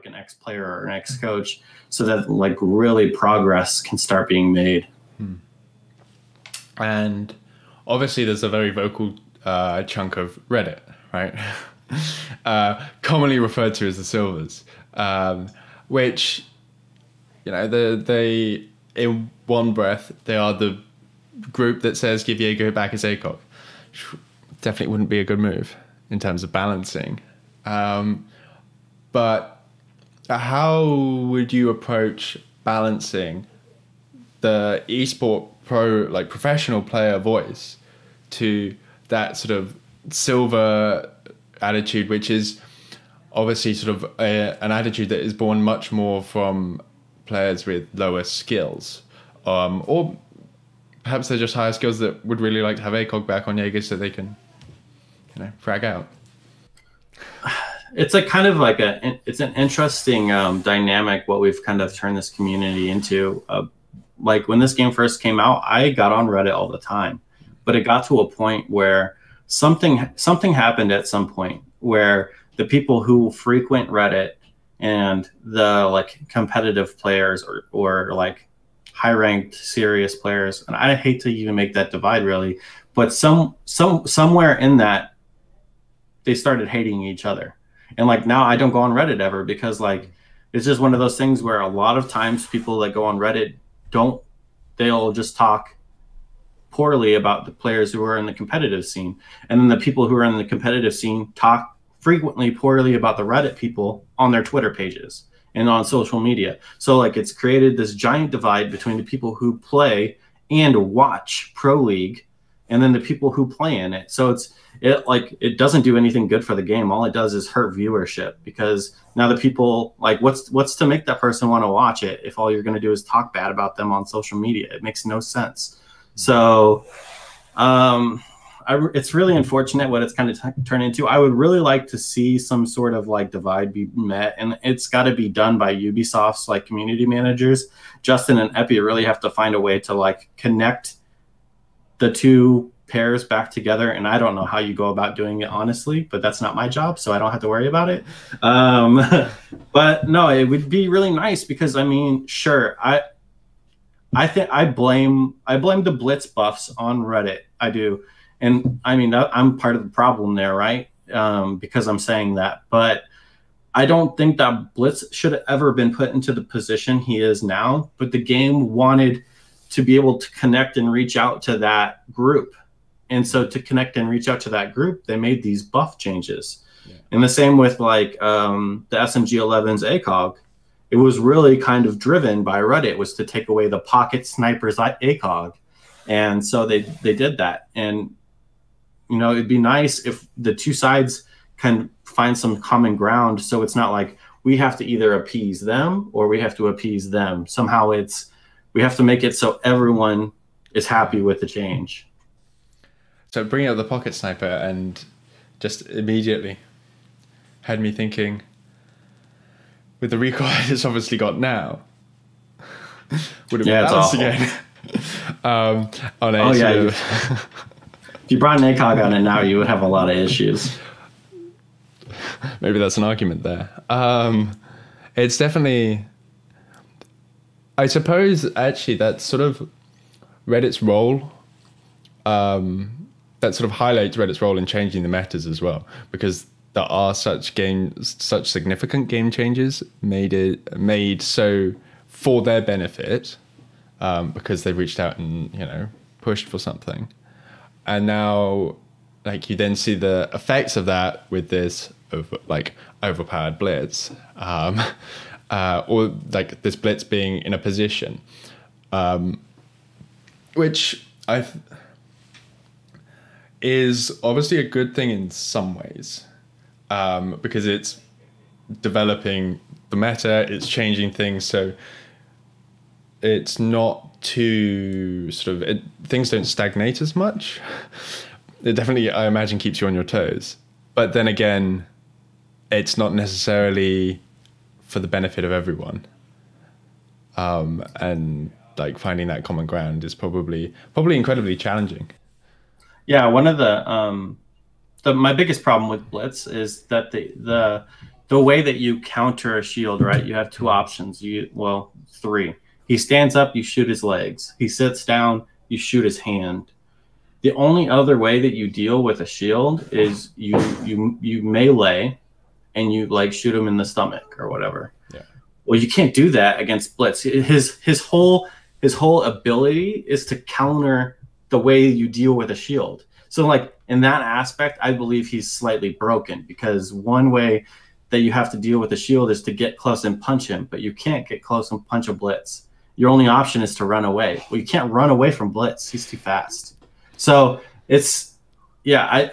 like an ex-player or an ex-coach, so that like really progress can start being made. And obviously there's a very vocal chunk of Reddit, right? Commonly referred to as the Silvers, which, you know, they in one breath, they are the group that says give Jaeger back his ACOG. Definitely wouldn't be a good move in terms of balancing. But how would you approach balancing the esport professional player voice to that sort of silver attitude, which is obviously sort of an attitude that is born much more from players with lower skills, or perhaps they're just higher skills that would really like to have ACOG back on Jaeger so they can, you know, frag out. It's a kind of like it's an interesting dynamic what we've kind of turned this community into. Like when this game first came out, I got on Reddit all the time, but it got to a point where something happened at some point where the people who frequent Reddit and the like competitive players or like high ranked serious players, and I hate to even make that divide really, but somewhere in that they started hating each other. And like now I don't go on Reddit ever because like it's just one of those things where a lot of times people that go on Reddit they'll just talk poorly about the players who are in the competitive scene. And then the people who are in the competitive scene talk frequently poorly about the Reddit people on their Twitter pages and on social media. So like it's created this giant divide between the people who play and watch Pro League and then the people who play in it. So it doesn't do anything good for the game. All it does is hurt viewership because now the people like what's to make that person want to watch it if all you're going to do is talk bad about them on social media. It makes no sense. So it's really unfortunate what it's kind of turned into. I would really like to see some sort of like divide be met, and it's got to be done by Ubisoft's like community managers. Justin and Epi really have to find a way to like connect the two pairs back together, and I don't know how you go about doing it honestly, but that's not my job, so I don't have to worry about it. But no, it would be really nice because I mean, sure, I think I blame the Blitz buffs on Reddit. I do, and I mean I'm part of the problem there, right? Because I'm saying that, but I don't think that Blitz should have ever been put into the position he is now. But the game wanted to be able to connect and reach out to that group. And so to connect and reach out to that group, they made these buff changes. Yeah. And the same with like the SMG11's ACOG. It was really kind of driven by Reddit, was to take away the pocket snipers ACOG. And so they did that. And, you know, it'd be nice if the two sides can find some common ground. So it's not like we have to either appease them or we have to appease them. Somehow we have to make it so everyone is happy with the change. So bringing up the pocket sniper and just immediately had me thinking, with the recoil it's obviously got now, would it be balanced again? On a if you brought an ACOG on it now, you would have a lot of issues. Maybe that's an argument there. It's definitely, I suppose, actually, that's sort of Reddit's role. That sort of highlights Reddit's role in changing the metas as well, because there are such significant game changes made so for their benefit, because they've reached out and, you know, pushed for something, and now like you then see the effects of that with this overpowered blitz, or like this blitz being in a position, which is obviously a good thing in some ways, because it's developing the meta, it's changing things, so it's not too things don't stagnate as much. It definitely, I imagine, keeps you on your toes, but then again, it's not necessarily for the benefit of everyone, and like finding that common ground is probably incredibly challenging. Yeah, one of my biggest problem with Blitz is that the the way that you counter a shield, right? You have two options. Well, three. He stands up, you shoot his legs. He sits down, you shoot his hand. The only other way that you deal with a shield is you melee and you like shoot him in the stomach or whatever. Yeah. Well, you can't do that against Blitz. His whole ability is to counter the way you deal with a shield. So like in that aspect, I believe he's slightly broken, because one way that you have to deal with a shield is to get close and punch him, but you can't get close and punch a Blitz. Your only option is to run away. Well, you can't run away from Blitz. He's too fast. So it's, yeah,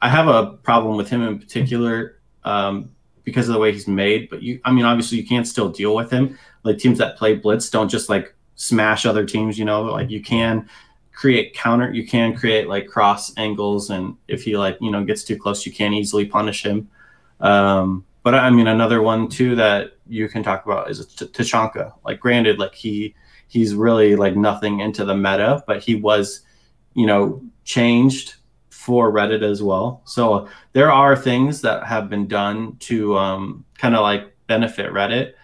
I have a problem with him in particular because of the way he's made. But obviously you can't still deal with him. Like teams that play Blitz don't just like smash other teams, like you can create counter, you can create like cross angles. And if he gets too close, you can easily punish him. But another one too that you can talk about is Tachanka. Like granted, like he's really like nothing into the meta, but he was, changed for Reddit as well. So there are things that have been done to kind of like benefit Reddit.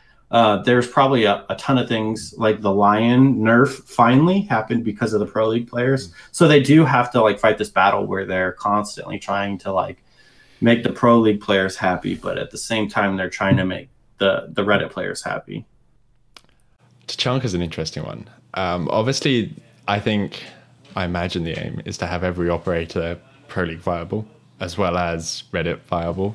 There's probably a ton of things like the Lion nerf finally happened because of the Pro League players. So they do have to like fight this battle where they're constantly trying to like make the Pro League players happy, but at the same time they're trying to make the Reddit players happy. Tachanka is an interesting one. Obviously, I imagine the aim is to have every operator Pro League viable as well as Reddit viable.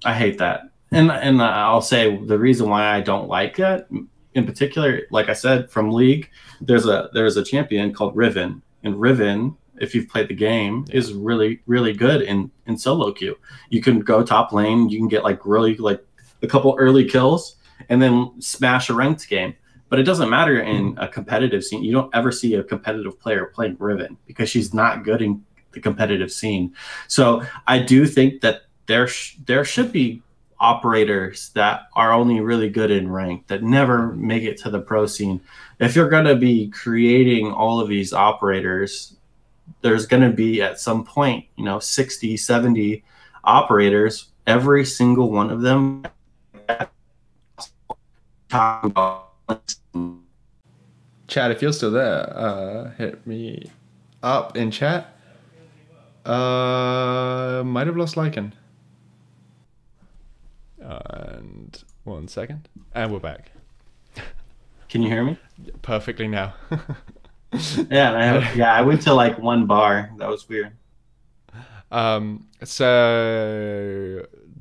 I hate that. And I'll say the reason why I don't like that in particular, like I said, from League, there's a champion called Riven, and Riven, if you've played the game, is really, really good in solo queue. You can go top lane, you can get like really like a couple early kills and then smash a ranked game. But it doesn't matter in a competitive scene. You don't ever see a competitive player playing Riven because she's not good in the competitive scene. So I do think that there should be operators that are only really good in rank that never make it to the pro scene. If you're going to be creating all of these operators, there's going to be at some point, 60, 70 operators, every single one of them. Chat, if you're still there, hit me up in chat. Might have lost Lycan. And 1 second. And we're back. Can you hear me? Perfectly now. I went to like one bar. That was weird. So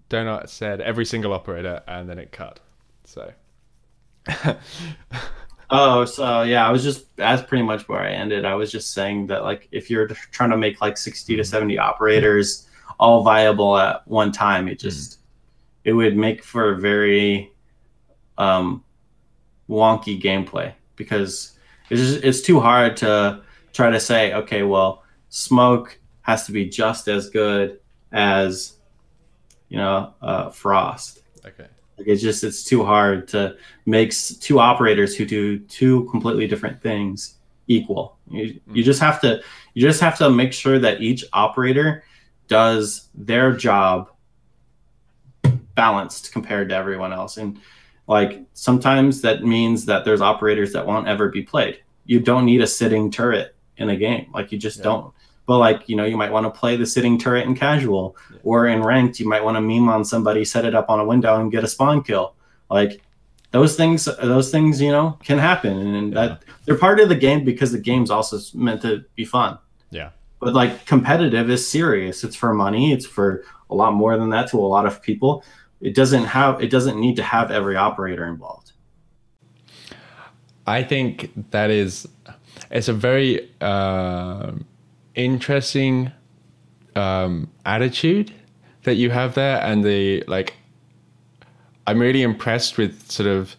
Donut said every single operator, and then it cut. So. I was just, that's pretty much where I ended. I was just saying that like if you're trying to make like 60 to 70 operators all viable at one time, it just it would make for a very wonky gameplay, because it's too hard to try to say, okay, well, Smoke has to be just as good as Frost. Okay. Like it's too hard to make two operators who do two completely different things equal. You just have to make sure that each operator does their job balanced compared to everyone else. And like sometimes that means that there's operators that won't ever be played. You don't need a sitting turret in a game. Like you just don't. But like, you might want to play the sitting turret in casual, or in ranked, you might want to meme on somebody, set it up on a window and get a spawn kill. Like those things, can happen. And that they're part of the game, because the game's also meant to be fun. Yeah. But like competitive is serious. It's for money. It's for a lot more than that to a lot of people. It doesn't need to have every operator involved. I think it's a very interesting attitude that you have there, and I'm really impressed with sort of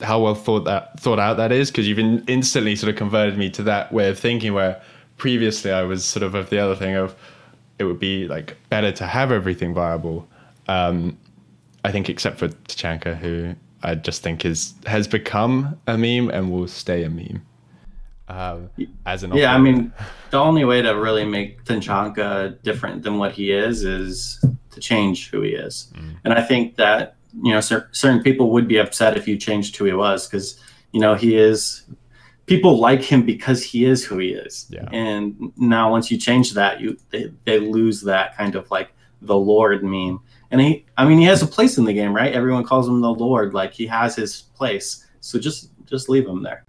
how well thought out that is, because you've instantly sort of converted me to that way of thinking, where previously I was sort of the other thing of it would be like better to have everything viable. I think except for Tachanka, who I just think has become a meme and will stay a meme. As an operator. The only way to really make Tachanka different than what he is to change who he is. And I think that, you know, certain people would be upset if you changed who he was, because, you know, people like him because he is who he is. Yeah. And now once you change that, they lose that kind of like the Lord meme. And he has a place in the game, right? Everyone calls him the Lord. Like, he has his place. So just leave him there.